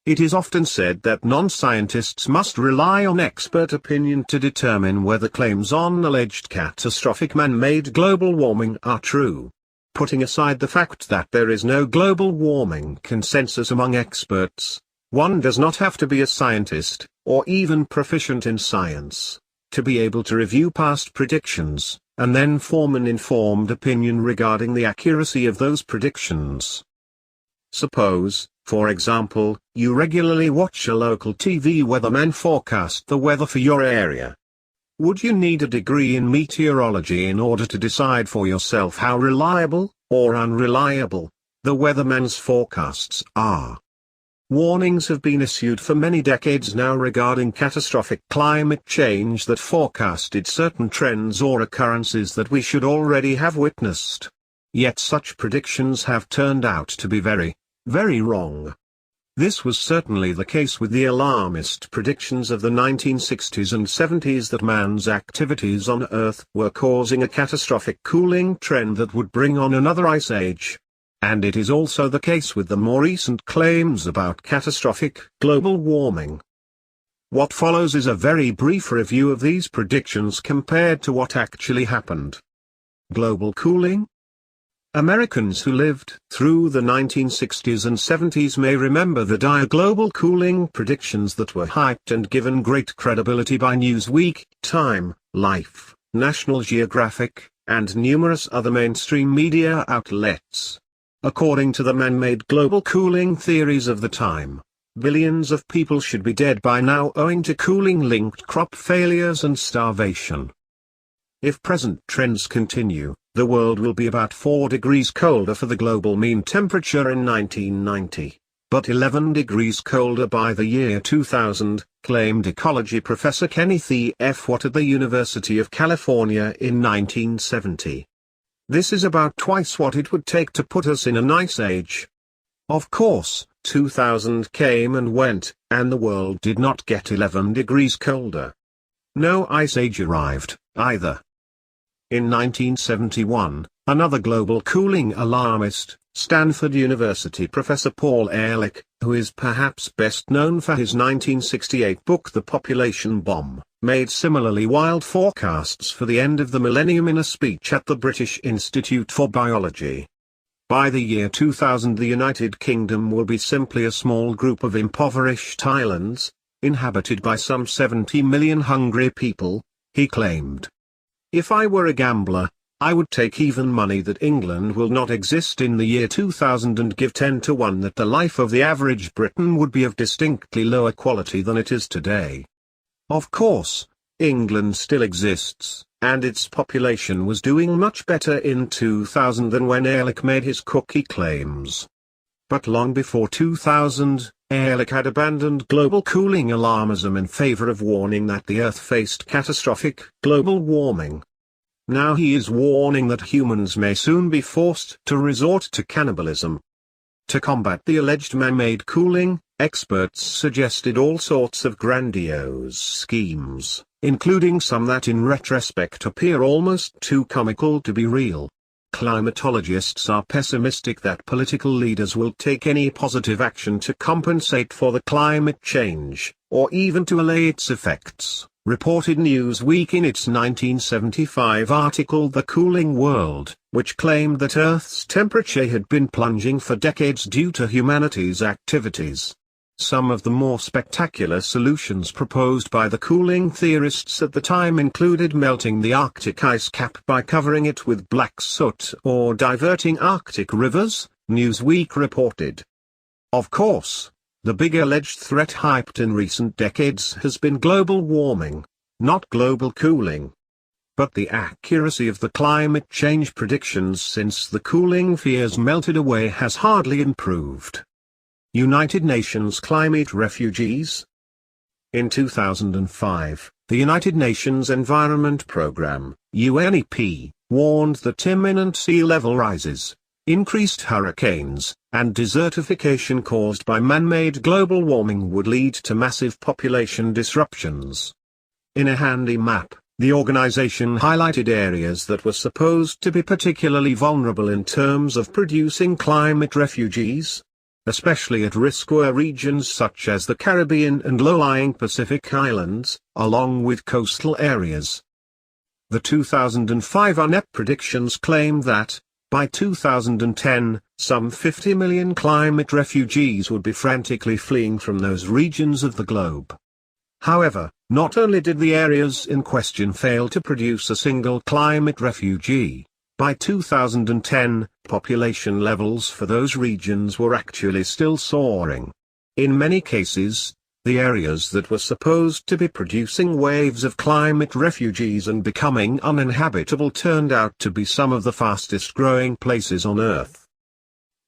It is often said that non-scientists must rely on expert opinion to determine whether claims on alleged catastrophic man-made global warming are true. Putting aside the fact that there is no global warming consensus among experts, one does not have to be a scientist, or even proficient in science, to be able to review past predictions, and then form an informed opinion regarding the accuracy of those predictions. Suppose, for example, you regularly watch a local TV weatherman forecast the weather for your area. Would you need a degree in meteorology in order to decide for yourself how reliable, or unreliable, the weatherman's forecasts are? Warnings have been issued for many decades now regarding catastrophic climate change that forecasted certain trends or occurrences that we should already have witnessed. Yet such predictions have turned out to be very, very wrong. This was certainly the case with the alarmist predictions of the 1960s and 70s that man's activities on Earth were causing a catastrophic cooling trend that would bring on another ice age. And it is also the case with the more recent claims about catastrophic global warming. What follows is a very brief review of these predictions compared to what actually happened. Global cooling? Americans who lived through the 1960s and 70s may remember the dire global cooling predictions that were hyped and given great credibility by Newsweek, Time, Life, National Geographic, and numerous other mainstream media outlets. According to the man-made global cooling theories of the time, billions of people should be dead by now owing to cooling-linked crop failures and starvation. If present trends continue, the world will be about 4 degrees colder for the global mean temperature in 1990, but 11 degrees colder by the year 2000, claimed ecology professor Kenneth E. F. Watt at the University of California in 1970. This is about twice what it would take to put us in an ice age. Of course, 2000 came and went, and the world did not get 11 degrees colder. No ice age arrived, either. In 1971, another global cooling alarmist, Stanford University professor Paul Ehrlich, who is perhaps best known for his 1968 book The Population Bomb, made similarly wild forecasts for the end of the millennium in a speech at the British Institute for Biology. By the year 2000 the United Kingdom will be simply a small group of impoverished islands, inhabited by some 70 million hungry people, he claimed. If I were a gambler, I would take even money that England will not exist in the year 2000 and give 10 to 1 that the life of the average Briton would be of distinctly lower quality than it is today. Of course, England still exists, and its population was doing much better in 2000 than when Ehrlich made his cookie claims. But long before 2000, Ehrlich had abandoned global cooling alarmism in favor of warning that the Earth faced catastrophic global warming. Now he is warning that humans may soon be forced to resort to cannibalism. To combat the alleged man-made cooling, experts suggested all sorts of grandiose schemes, including some that in retrospect appear almost too comical to be real. Climatologists are pessimistic that political leaders will take any positive action to compensate for the climate change, or even to allay its effects, reported Newsweek in its 1975 article The Cooling World, which claimed that Earth's temperature had been plunging for decades due to humanity's activities. Some of the more spectacular solutions proposed by the cooling theorists at the time included melting the Arctic ice cap by covering it with black soot or diverting Arctic rivers, Newsweek reported. Of course, the big alleged threat hyped in recent decades has been global warming, not global cooling. But the accuracy of the climate change predictions since the cooling fears melted away has hardly improved. United Nations climate refugees? In 2005, the United Nations Environment Programme, UNEP, warned that imminent sea level rises, increased hurricanes, and desertification caused by man-made global warming would lead to massive population disruptions. In a handy map, the organization highlighted areas that were supposed to be particularly vulnerable in terms of producing climate refugees. Especially at risk were regions such as the Caribbean and low-lying Pacific Islands, along with coastal areas. The 2005 UNEP predictions claimed that, by 2010, some 50 million climate refugees would be frantically fleeing from those regions of the globe. However, not only did the areas in question fail to produce a single climate refugee, by 2010, population levels for those regions were actually still soaring. In many cases, the areas that were supposed to be producing waves of climate refugees and becoming uninhabitable turned out to be some of the fastest growing places on Earth.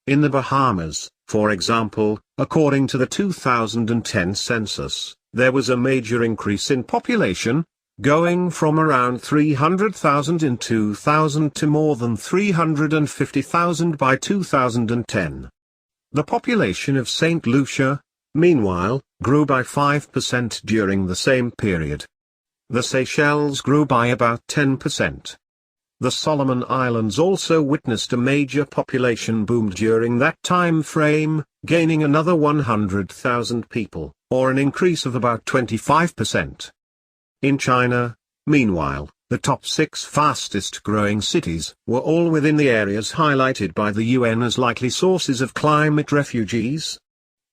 In the Bahamas, for example, according to the 2010 census, there was a major increase in population, going from around 300,000 in 2000 to more than 350,000 by 2010. The population of St. Lucia, meanwhile, grew by 5% during the same period. The Seychelles grew by about 10%. The Solomon Islands also witnessed a major population boom during that time frame, gaining another 100,000 people, or an increase of about 25%. In China, meanwhile, the top 6 fastest growing cities were all within the areas highlighted by the UN as likely sources of climate refugees.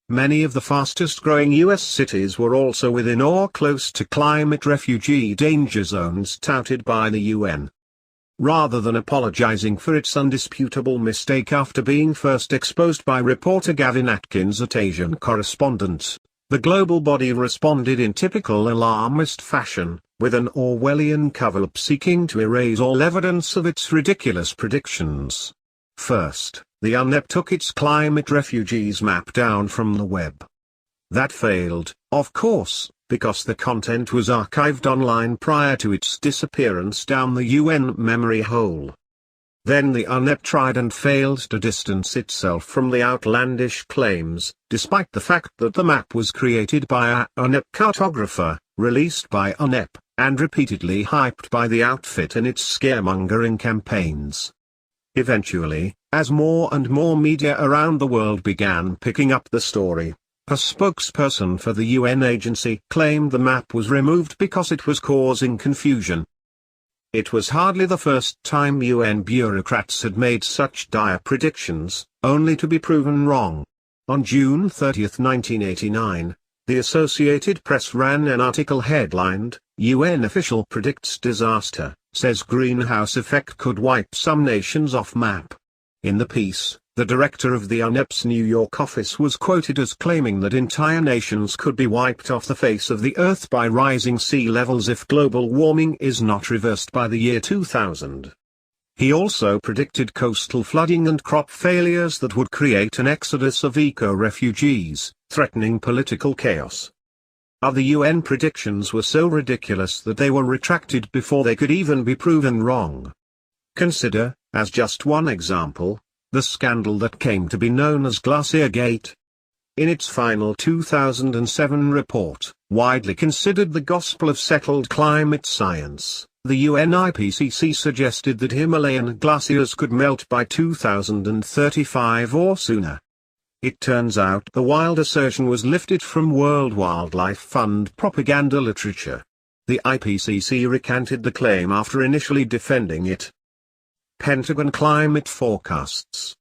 Many of the fastest growing US cities were also within or close to climate refugee danger zones touted by the UN. Rather than apologizing for its undisputable mistake after being first exposed by reporter Gavin Atkins at Asian Correspondent, the global body responded in typical alarmist fashion, with an Orwellian cover-up seeking to erase all evidence of its ridiculous predictions. First, the UNEP took its climate refugees map down from the web. That failed, of course, because the content was archived online prior to its disappearance down the UN memory hole. Then the UNEP tried and failed to distance itself from the outlandish claims, despite the fact that the map was created by a UNEP cartographer, released by UNEP, and repeatedly hyped by the outfit in its scaremongering campaigns. Eventually, as more and more media around the world began picking up the story, a spokesperson for the UN agency claimed the map was removed because it was causing confusion. It was hardly the first time UN bureaucrats had made such dire predictions, only to be proven wrong. On June 30, 1989, the Associated Press ran an article headlined, "UN official predicts disaster, says greenhouse effect could wipe some nations off map." In the piece, the director of the UNEP's New York office was quoted as claiming that entire nations could be wiped off the face of the Earth by rising sea levels if global warming is not reversed by the year 2000. He also predicted coastal flooding and crop failures that would create an exodus of eco-refugees, threatening political chaos. Other UN predictions were so ridiculous that they were retracted before they could even be proven wrong. Consider, as just one example, the scandal that came to be known as Glaciergate. In its final 2007 report, widely considered the gospel of settled climate science, the UN IPCC suggested that Himalayan glaciers could melt by 2035 or sooner. It turns out the wild assertion was lifted from World Wildlife Fund propaganda literature. The IPCC recanted the claim after initially defending it. Pentagon climate forecasts.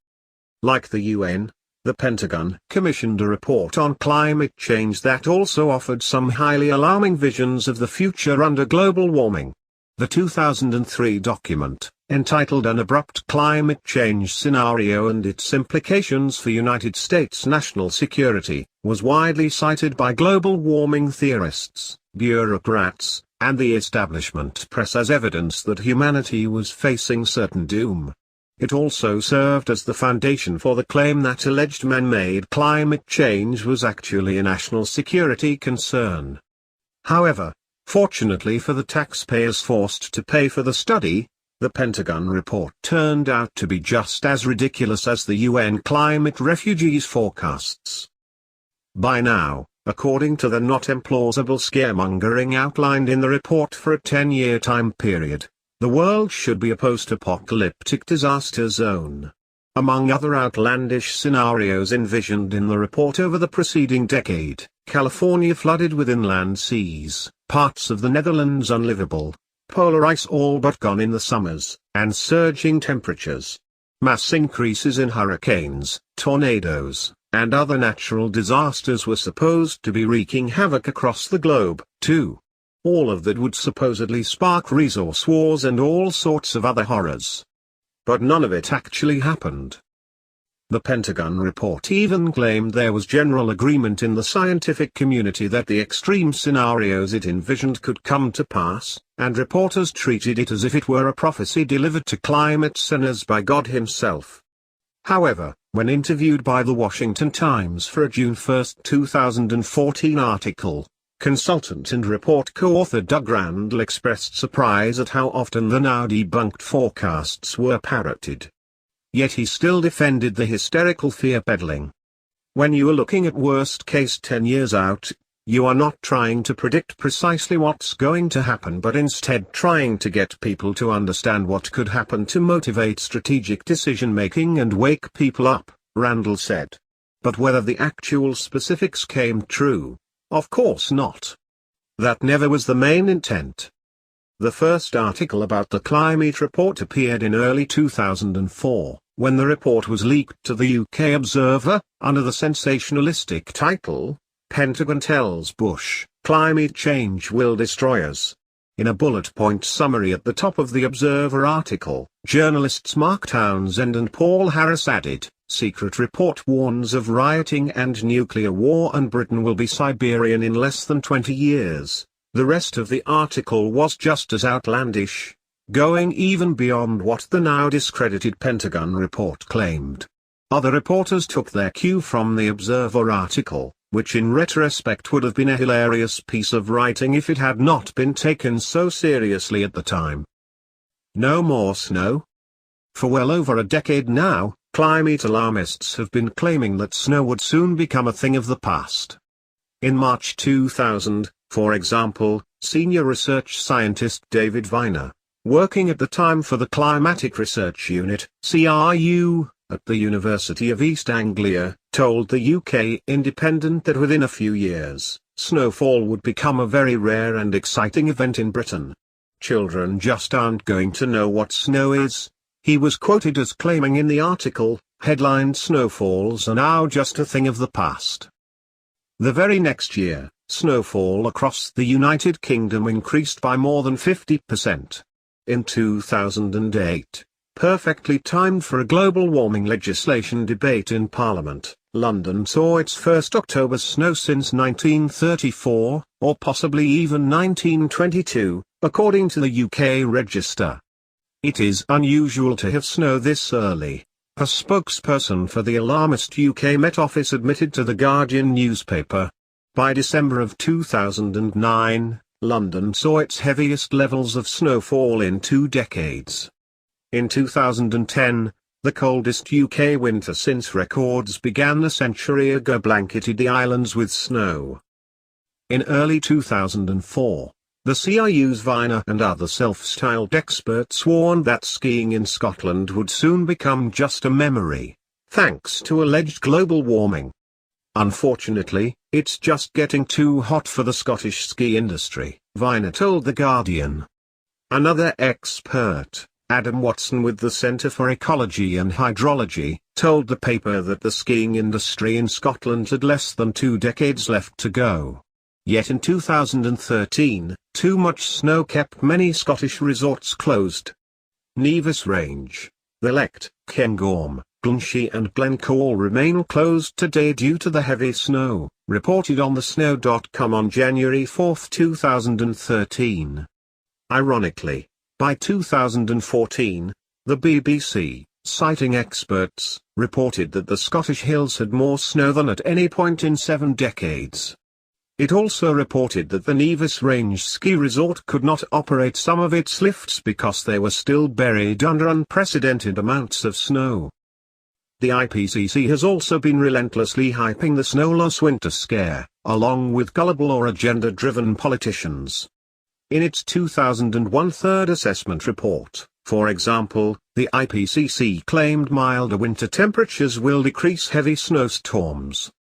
Like the UN, the Pentagon commissioned a report on climate change that also offered some highly alarming visions of the future under global warming. The 2003 document, entitled An Abrupt Climate Change Scenario and Its Implications for United States National Security, was widely cited by global warming theorists, bureaucrats, and the establishment press as evidence that humanity was facing certain doom. It also served as the foundation for the claim that alleged man-made climate change was actually a national security concern. However, fortunately for the taxpayers forced to pay for the study, the Pentagon report turned out to be just as ridiculous as the UN climate refugees forecasts. By now, according to the not implausible scaremongering outlined in the report for a 10-year time period, the world should be a post-apocalyptic disaster zone. Among other outlandish scenarios envisioned in the report over the preceding decade, California flooded with inland seas, parts of the Netherlands unlivable, polar ice all but gone in the summers, and surging temperatures. Mass increases in hurricanes, tornadoes, and other natural disasters were supposed to be wreaking havoc across the globe, too. All of that would supposedly spark resource wars and all sorts of other horrors. But none of it actually happened. The Pentagon report even claimed there was general agreement in the scientific community that the extreme scenarios it envisioned could come to pass, and reporters treated it as if it were a prophecy delivered to climate sinners by God himself. However, when interviewed by the Washington Times for a June 1, 2014 article, consultant and report co-author Doug Randall expressed surprise at how often the now debunked forecasts were parroted. Yet he still defended the hysterical fear-peddling. When you are looking at worst case 10 years out, you are not trying to predict precisely what's going to happen but instead trying to get people to understand what could happen to motivate strategic decision-making and wake people up, Randall said. But whether the actual specifics came true, of course not. That never was the main intent. The first article about the climate report appeared in early 2004, when the report was leaked to the UK Observer, under the sensationalistic title, "Pentagon tells Bush, climate change will destroy us." In a bullet-point summary at the top of the Observer article, journalists Mark Townsend and Paul Harris added, "Secret report warns of rioting and nuclear war and Britain will be Siberian in less than 20 years. The rest of the article was just as outlandish, going even beyond what the now discredited Pentagon report claimed. Other reporters took their cue from the Observer article, which in retrospect would have been a hilarious piece of writing if it had not been taken so seriously at the time. No more snow? For well over a decade now, climate alarmists have been claiming that snow would soon become a thing of the past. In March 2000, for example, senior research scientist David Viner, working at the time for the Climatic Research Unit, CRU, at the University of East Anglia, told the UK Independent that within a few years, snowfall would become a very rare and exciting event in Britain. "Children just aren't going to know what snow is," he was quoted as claiming in the article, headlined "Snowfalls are now just a thing of the past." The very next year, snowfall across the United Kingdom increased by more than 50%. In 2008, perfectly timed for a global warming legislation debate in Parliament, London saw its first October snow since 1934, or possibly even 1922, according to the UK Register. "It is unusual to have snow this early," a spokesperson for the alarmist UK Met Office admitted to The Guardian newspaper. By December of 2009, London saw its heaviest levels of snowfall in 2 decades. In 2010, the coldest UK winter since records began a century ago blanketed the islands with snow. In early 2004, the CRU's Viner and other self-styled experts warned that skiing in Scotland would soon become just a memory, thanks to alleged global warming. "Unfortunately, it's just getting too hot for the Scottish ski industry," Viner told The Guardian. Another expert, Adam Watson with the Centre for Ecology and Hydrology, told the paper that the skiing industry in Scotland had less than 2 decades left to go. Yet in 2013, too much snow kept many Scottish resorts closed. Nevis Range, the Lect, Cairngorm, Glenshee and Glencoe all remain closed today due to the heavy snow, reported on thesnow.com on January 4, 2013. Ironically, by 2014, the BBC, citing experts, reported that the Scottish hills had more snow than at any point in 7 decades. It also reported that the Nevis Range ski resort could not operate some of its lifts because they were still buried under unprecedented amounts of snow. The IPCC has also been relentlessly hyping the snow loss winter scare, along with gullible or agenda-driven politicians. In its 2001 third assessment report, for example, The IPCC claimed milder winter temperatures will decrease heavy snowstorms.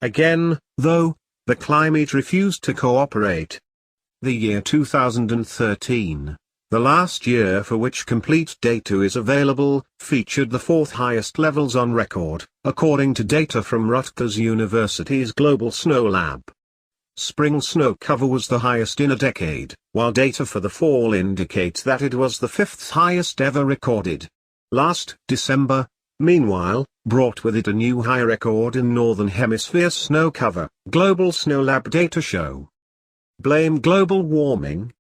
Again, though, the climate refused to cooperate. The year 2013, the last year for which complete data is available, featured the fourth highest levels on record, according to data from Rutgers University's Global Snow Lab. Spring snow cover was the highest in a decade, while data for the fall indicates that it was the fifth highest ever recorded. Last December, meanwhile, brought with it a new high record in Northern Hemisphere snow cover, Global Snow Lab data show. Blame global warming?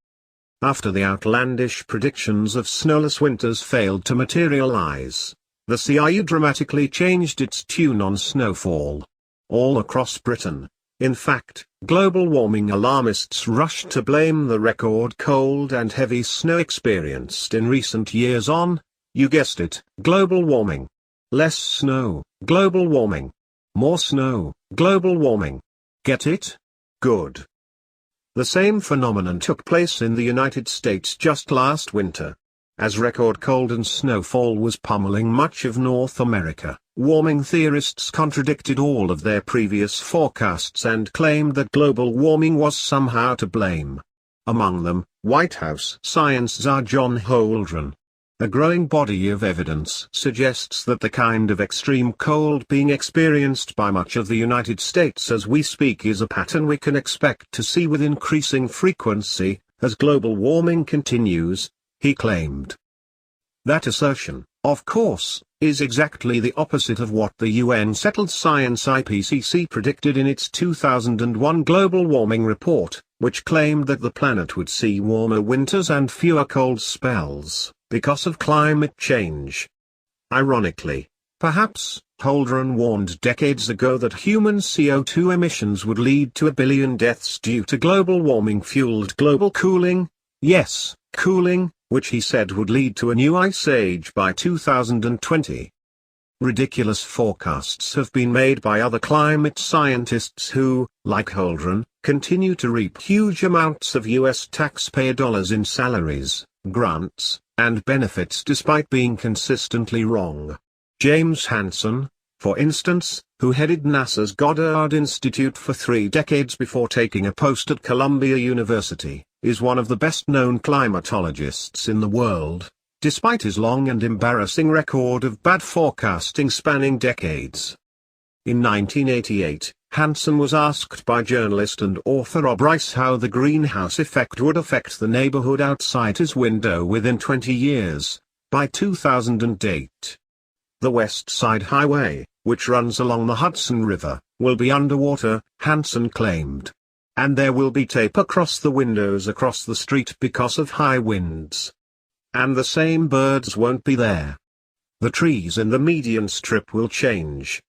After the outlandish predictions of snowless winters failed to materialize, the CIU dramatically changed its tune on snowfall. All across Britain, in fact, global warming alarmists rushed to blame the record cold and heavy snow experienced in recent years on, you guessed it, global warming. Less snow, global warming. More snow, global warming. Get it? Good. The same phenomenon took place in the United States just last winter. As record cold and snowfall was pummeling much of North America, warming theorists contradicted all of their previous forecasts and claimed that global warming was somehow to blame. Among them, White House science czar John Holdren. A growing body of evidence suggests that the kind of extreme cold being experienced by much of the United States as we speak is a pattern we can expect to see with increasing frequency, as global warming continues, he claimed. That assertion, of course, is exactly the opposite of what the UN Settled Science IPCC predicted in its 2001 global warming report, which claimed that the planet would see warmer winters and fewer cold spells because of climate change. Ironically, perhaps, Holdren warned decades ago that human CO2 emissions would lead to 1 billion deaths due to global warming-fueled global cooling, yes, cooling, which he said would lead to a new ice age by 2020. Ridiculous forecasts have been made by other climate scientists who, like Holdren, continue to reap huge amounts of US taxpayer dollars in salaries, grants, and benefits despite being consistently wrong. James Hansen, for instance, who headed NASA's Goddard Institute for 3 decades before taking a post at Columbia University, is one of the best-known climatologists in the world, despite his long and embarrassing record of bad forecasting spanning decades. In 1988, Hansen was asked by journalist and author Rob Rice how the greenhouse effect would affect the neighborhood outside his window within 20 years, by 2008. The West Side Highway, which runs along the Hudson River, will be underwater, Hansen claimed. And there will be tape across the windows across the street because of high winds. And the same birds won't be there. The trees in the median strip will change.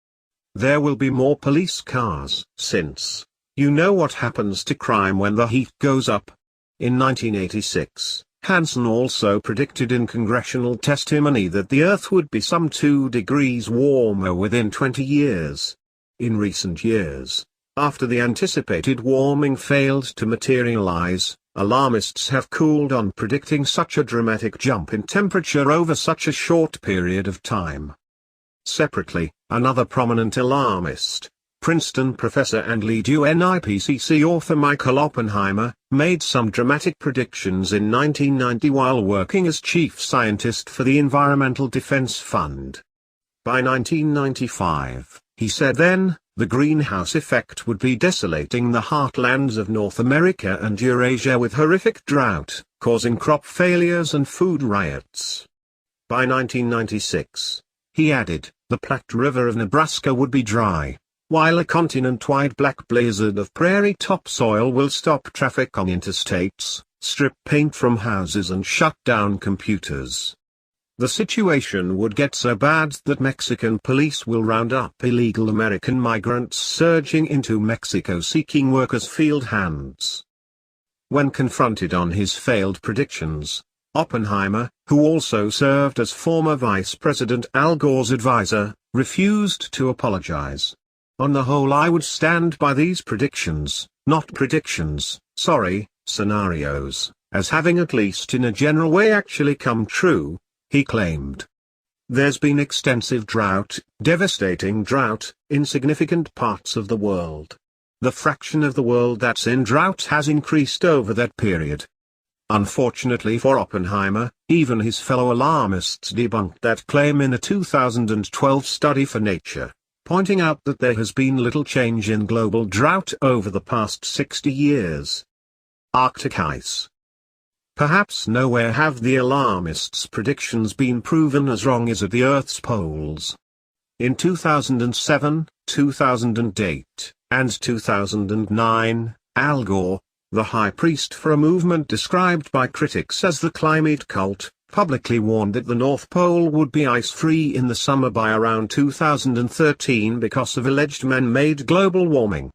There will be more police cars, since, you know what happens to crime when the heat goes up. In 1986, Hansen also predicted in congressional testimony that the Earth would be some 2 degrees warmer within 20 years. In recent years, after the anticipated warming failed to materialize, alarmists have cooled on predicting such a dramatic jump in temperature over such a short period of time. Separately, another prominent alarmist, Princeton professor and lead UN IPCC author Michael Oppenheimer, made some dramatic predictions in 1990 while working as chief scientist for the Environmental Defense Fund. By 1995, he said then, the greenhouse effect would be desolating the heartlands of North America and Eurasia with horrific drought, causing crop failures and food riots. By 1996, he added, the Platte River of Nebraska would be dry, while a continent-wide black blizzard of prairie topsoil will stop traffic on interstates, strip paint from houses and shut down computers. The situation would get so bad that Mexican police will round up illegal American migrants surging into Mexico seeking work as field hands. When confronted on his failed predictions, Oppenheimer, who also served as former Vice President Al Gore's advisor, refused to apologize. On the whole, I would stand by these predictions, not predictions, scenarios, as having at least in a general way actually come true. he claimed. There's been extensive drought, devastating drought, in significant parts of the world. The fraction of the world that's in drought has increased over that period. Unfortunately for Oppenheimer, even his fellow alarmists debunked that claim in a 2012 study for Nature, pointing out that there has been little change in global drought over the past 60 years. Arctic ice. Perhaps nowhere have the alarmists' predictions been proven as wrong as at the Earth's poles. In 2007, 2008, and 2009, Al Gore, the high priest for a movement described by critics as the climate cult, publicly warned that the North Pole would be ice-free in the summer by around 2013 because of alleged man-made global warming.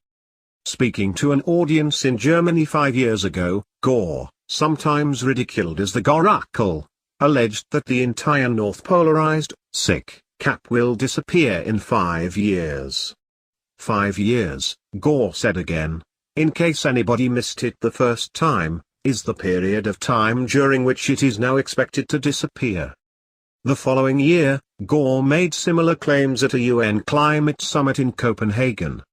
Speaking to an audience in Germany 5 years ago, Gore, sometimes ridiculed as the Goracle, alleged that the entire North Polarized cap will disappear in 5 years. 5 years, Gore said again, in case anybody missed it the first time, is the period of time during which it is now expected to disappear. The following year, Gore made similar claims at a UN climate summit in Copenhagen.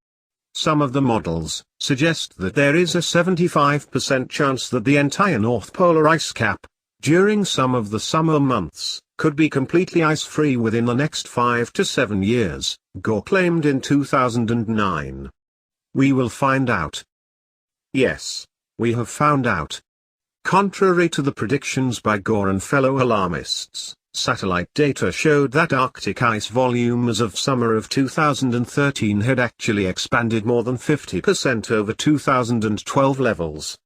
Some of the models suggest that there is a 75% chance that the entire North Polar ice cap, during some of the summer months, could be completely ice-free within the next 5 to 7 years, Gore claimed in 2009. We will find out. Yes, we have found out. Contrary to the predictions by Gore and fellow alarmists, satellite data showed that Arctic ice volume as of summer of 2013 had actually expanded more than 50% over 2012 levels.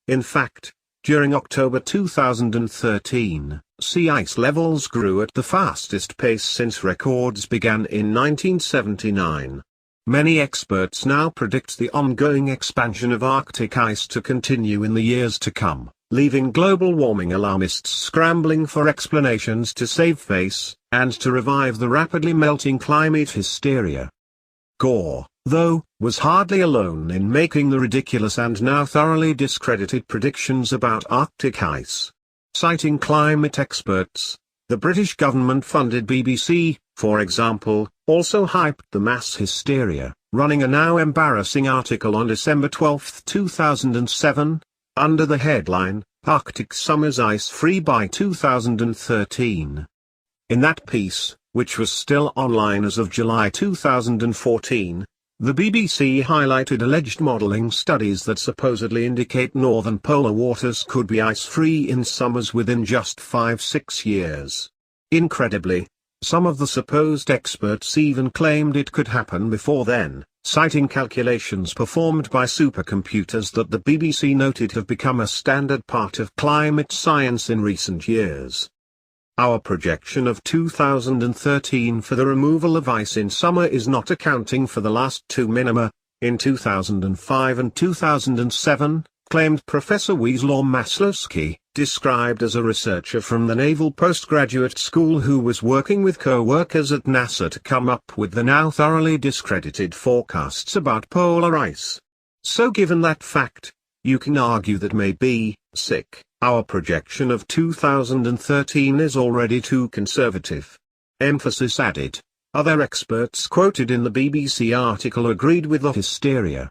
In fact, during October 2013, sea ice levels grew at the fastest pace since records began in 1979. Many experts now predict the ongoing expansion of Arctic ice to continue in the years to come, leaving global warming alarmists scrambling for explanations to save face, and to revive the rapidly melting climate hysteria. Gore, though, was hardly alone in making the ridiculous and now thoroughly discredited predictions about Arctic ice. Citing climate experts, the British government-funded BBC, for example, also hyped the mass hysteria, running a now embarrassing article on December 12, 2007, under the headline, Arctic Summers Ice-Free by 2013. In that piece, which was still online as of July 2014, the BBC highlighted alleged modelling studies that supposedly indicate northern polar waters could be ice-free in summers within just 5-6 years. Incredibly, some of the supposed experts even claimed it could happen before then, citing calculations performed by supercomputers that the BBC noted have become a standard part of climate science in recent years. Our projection of 2013 for the removal of ice in summer is not accounting for the last two minima, in 2005 and 2007, claimed Professor Wisław Masłowski, described as a researcher from the Naval Postgraduate School who was working with co-workers at NASA to come up with the now thoroughly discredited forecasts about polar ice. So given that fact, you can argue that maybe, our projection of 2013 is already too conservative. Emphasis added. Other experts quoted in the BBC article agreed with the hysteria.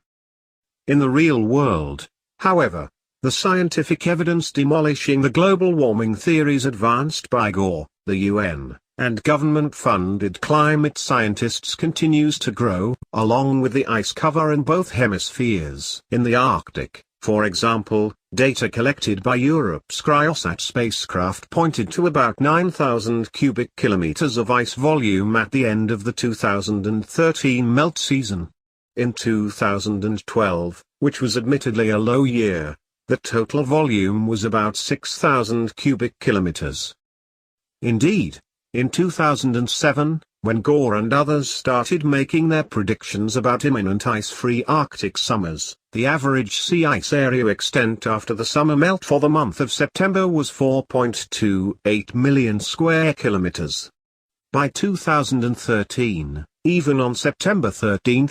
In the real world, however, the scientific evidence demolishing the global warming theories advanced by Gore, the UN, and government-funded climate scientists continues to grow, along with the ice cover in both hemispheres. In the Arctic, for example, data collected by Europe's Cryosat spacecraft pointed to about 9,000 cubic kilometers of ice volume at the end of the 2013 melt season. In 2012, which was admittedly a low year, the total volume was about 6,000 cubic kilometers. Indeed, in 2007, when Gore and others started making their predictions about imminent ice-free Arctic summers, the average sea ice area extent after the summer melt for the month of September was 4.28 million square kilometers. By 2013, even on September 13,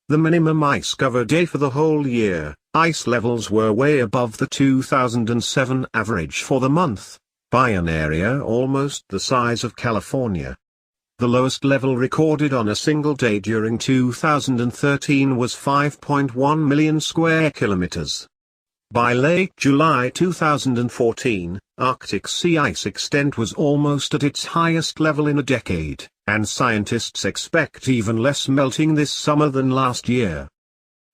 the minimum ice cover day for the whole year, ice levels were way above the 2007 average for the month, by an area almost the size of California. The lowest level recorded on a single day during 2013 was 5.1 million square kilometers. By late July 2014, Arctic sea ice extent was almost at its highest level in a decade, and scientists expect even less melting this summer than last year.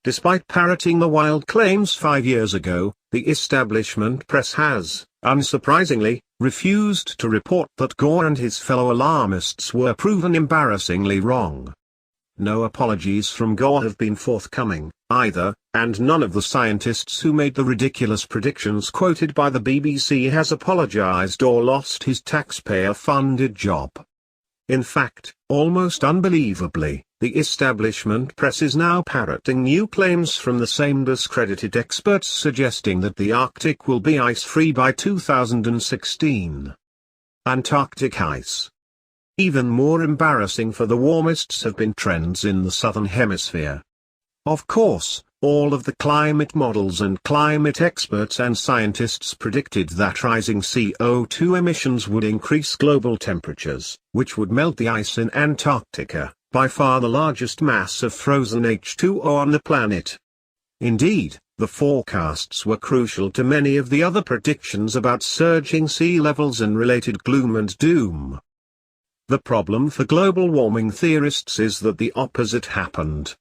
Despite parroting the wild claims 5 years ago, the establishment press has, unsurprisingly, refused to report that Gore and his fellow alarmists were proven embarrassingly wrong. No apologies from Gore have been forthcoming, either, and none of the scientists who made the ridiculous predictions quoted by the BBC has apologized or lost his taxpayer-funded job. In fact, almost unbelievably, the establishment press is now parroting new claims from the same discredited experts suggesting that the Arctic will be ice-free by 2016. Antarctic ice. Even more embarrassing for the warmists have been trends in the southern hemisphere. Of course, all of the climate models and climate experts and scientists predicted that rising CO2 emissions would increase global temperatures, which would melt the ice in Antarctica, by far the largest mass of frozen H2O on the planet. Indeed, the forecasts were crucial to many of the other predictions about surging sea levels and related gloom and doom. The problem for global warming theorists is that the opposite happened.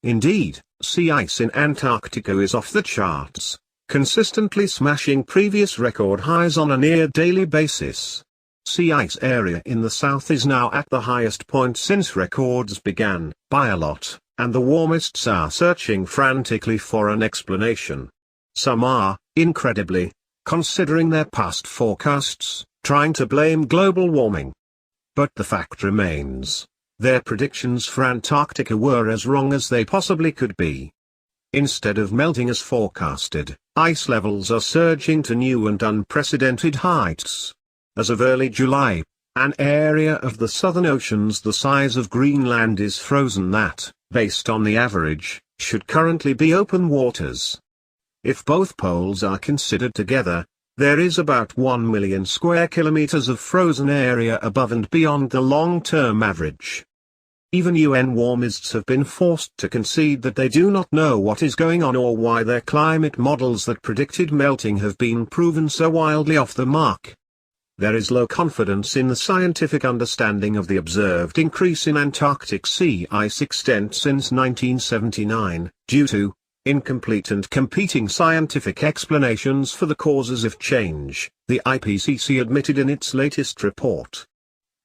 Indeed, sea ice in Antarctica is off the charts, consistently smashing previous record highs on a near-daily basis. Sea ice area in the south is now at the highest point since records began, by a lot, and the warmists are searching frantically for an explanation. Some are, incredibly, considering their past forecasts, trying to blame global warming. But the fact remains, their predictions for Antarctica were as wrong as they possibly could be. Instead of melting as forecasted, ice levels are surging to new and unprecedented heights. As of early July, an area of the southern oceans the size of Greenland is frozen that, based on the average, should currently be open waters. If both poles are considered together, there is about 1 million square kilometers of frozen area above and beyond the long-term average. Even UN warmists have been forced to concede that they do not know what is going on or why their climate models that predicted melting have been proven so wildly off the mark. There is low confidence in the scientific understanding of the observed increase in Antarctic sea ice extent since 1979, due to incomplete and competing scientific explanations for the causes of change, the IPCC admitted in its latest report.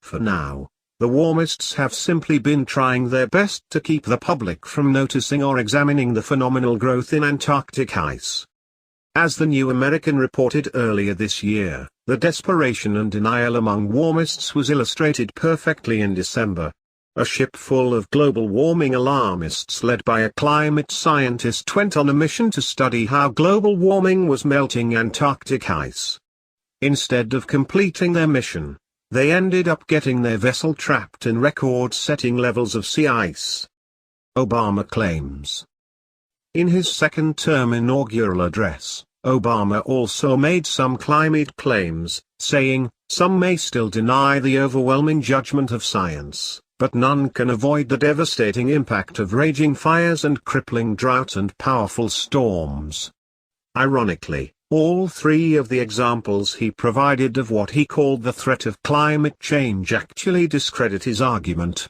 For now, the warmists have simply been trying their best to keep the public from noticing or examining the phenomenal growth in Antarctic ice. As the New American reported earlier this year, the desperation and denial among warmists was illustrated perfectly in December. A ship full of global warming alarmists led by a climate scientist went on a mission to study how global warming was melting Antarctic ice. Instead of completing their mission, they ended up getting their vessel trapped in record-setting levels of sea ice. Obama claims. In his second-term inaugural address, Obama also made some climate claims, saying, "Some may still deny the overwhelming judgment of science, but none can avoid the devastating impact of raging fires and crippling drought and powerful storms." Ironically, all three of the examples he provided of what he called the threat of climate change actually discredit his argument.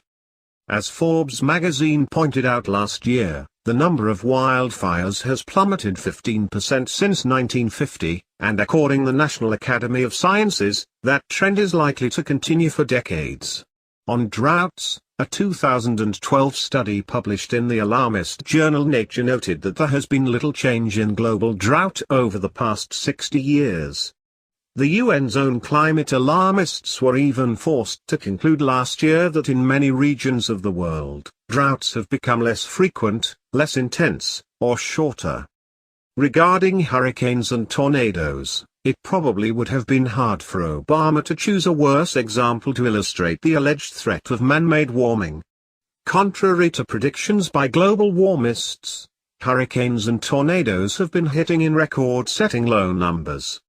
As Forbes magazine pointed out last year, the number of wildfires has plummeted 15% since 1950, and according to the National Academy of Sciences, that trend is likely to continue for decades. On droughts, a 2012 study published in the alarmist journal Nature noted that there has been little change in global drought over the past 60 years. The UN's own climate alarmists were even forced to conclude last year that in many regions of the world, droughts have become less frequent, less intense, or shorter. Regarding hurricanes and tornadoes, it probably would have been hard for Obama to choose a worse example to illustrate the alleged threat of man-made warming. Contrary to predictions by global warmists, hurricanes and tornadoes have been hitting in record-setting low numbers.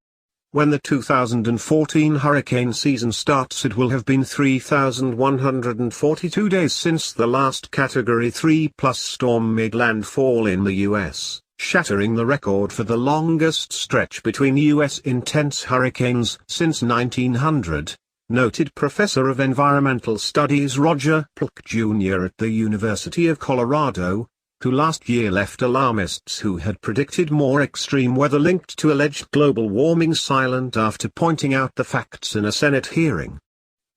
When the 2014 hurricane season starts, it will have been 3,142 days since the last Category 3+ storm made landfall in the U.S., shattering the record for the longest stretch between U.S. intense hurricanes since 1900, noted Professor of Environmental Studies Roger Pluk Jr. at the University of Colorado, who last year left alarmists who had predicted more extreme weather linked to alleged global warming silent after pointing out the facts in a Senate hearing.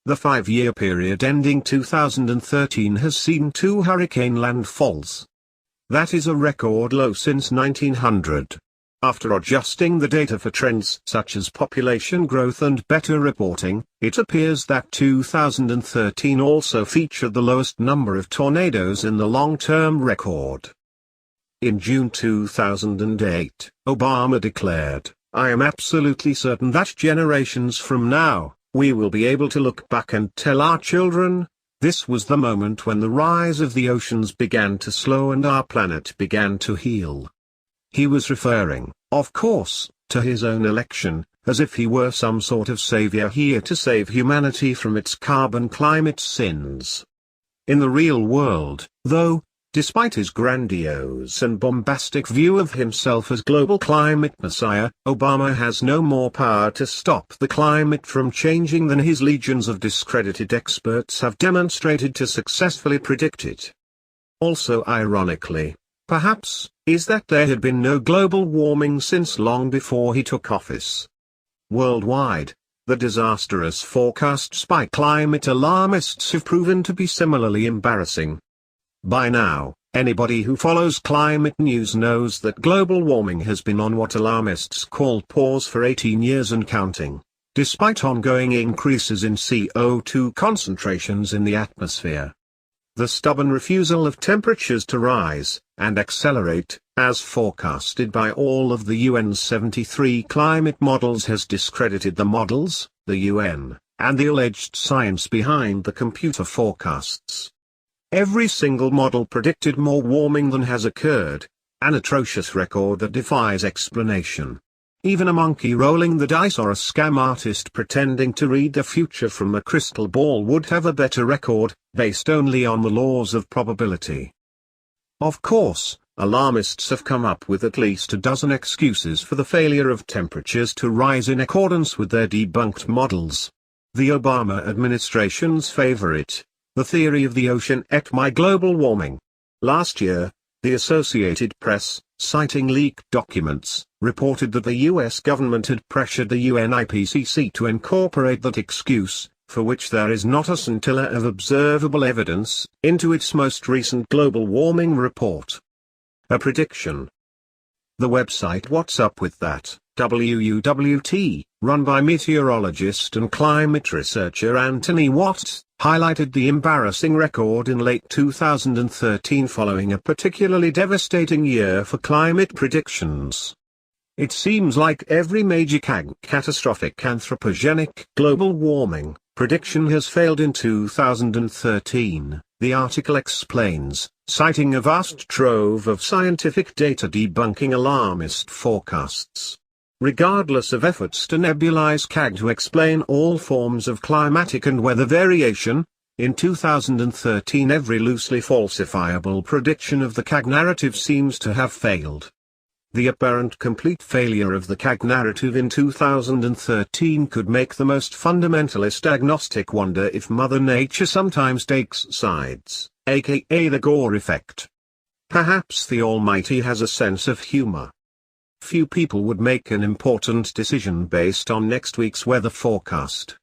The 5-year period ending 2013 has seen 2 hurricane landfalls. That is a record low since 1900. After adjusting the data for trends such as population growth and better reporting, it appears that 2013 also featured the lowest number of tornadoes in the long-term record. In June 2008, Obama declared, "I am absolutely certain that generations from now, we will be able to look back and tell our children, this was the moment when the rise of the oceans began to slow and our planet began to heal." He was referring, of course, to his own election, as if he were some sort of savior here to save humanity from its carbon climate sins. In the real world, though, despite his grandiose and bombastic view of himself as global climate messiah, Obama has no more power to stop the climate from changing than his legions of discredited experts have demonstrated to successfully predict it. Also ironically, perhaps, is that there had been no global warming since long before he took office. Worldwide, the disastrous forecasts by climate alarmists have proven to be similarly embarrassing. By now, anybody who follows climate news knows that global warming has been on what alarmists call pause for 18 years and counting, despite ongoing increases in CO2 concentrations in the atmosphere. The stubborn refusal of temperatures to rise and accelerate, as forecasted by all of the UN's 73 climate models, has discredited the models, the UN, and the alleged science behind the computer forecasts. Every single model predicted more warming than has occurred, an atrocious record that defies explanation. Even a monkey rolling the dice or a scam artist pretending to read the future from a crystal ball would have a better record, based only on the laws of probability. Of course, alarmists have come up with at least a dozen excuses for the failure of temperatures to rise in accordance with their debunked models. The Obama administration's favorite, the theory of the ocean ate my global warming. Last year, the Associated Press, citing leaked documents, reported that the U.S. government had pressured the UN IPCC to incorporate that excuse, for which there is not a scintilla of observable evidence, into its most recent global warming report. A prediction. The website What's Up With That, WUWT, run by meteorologist and climate researcher Anthony Watt, highlighted the embarrassing record in late 2013 following a particularly devastating year for climate predictions. It seems like every major catastrophic anthropogenic global warming prediction has failed in 2013, the article explains, citing a vast trove of scientific data debunking alarmist forecasts. Regardless of efforts to nebulize CAG to explain all forms of climatic and weather variation, in 2013 every loosely falsifiable prediction of the CAG narrative seems to have failed. The apparent complete failure of the CAG narrative in 2013 could make the most fundamentalist agnostic wonder if Mother Nature sometimes takes sides, aka the Gore effect. Perhaps the Almighty has a sense of humor. Few people would make an important decision based on next week's weather forecast.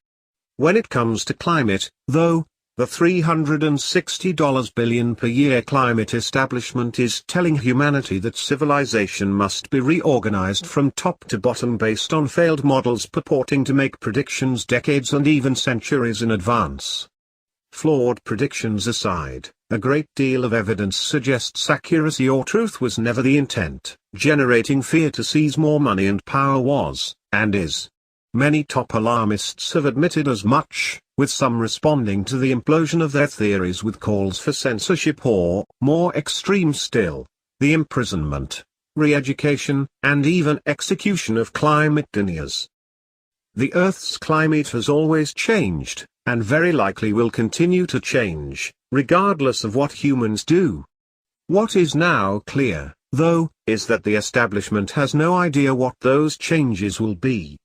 When it comes to climate, though, the $360 billion per year climate establishment is telling humanity that civilization must be reorganized from top to bottom based on failed models purporting to make predictions decades and even centuries in advance. Flawed predictions aside, a great deal of evidence suggests accuracy or truth was never the intent. Generating fear to seize more money and power was, and is. Many top alarmists have admitted as much, with some responding to the implosion of their theories with calls for censorship or, more extreme still, the imprisonment, re-education, and even execution of climate deniers. The Earth's climate has always changed, and very likely will continue to change, regardless of what humans do. What is now clear, though, is that the establishment has no idea what those changes will be,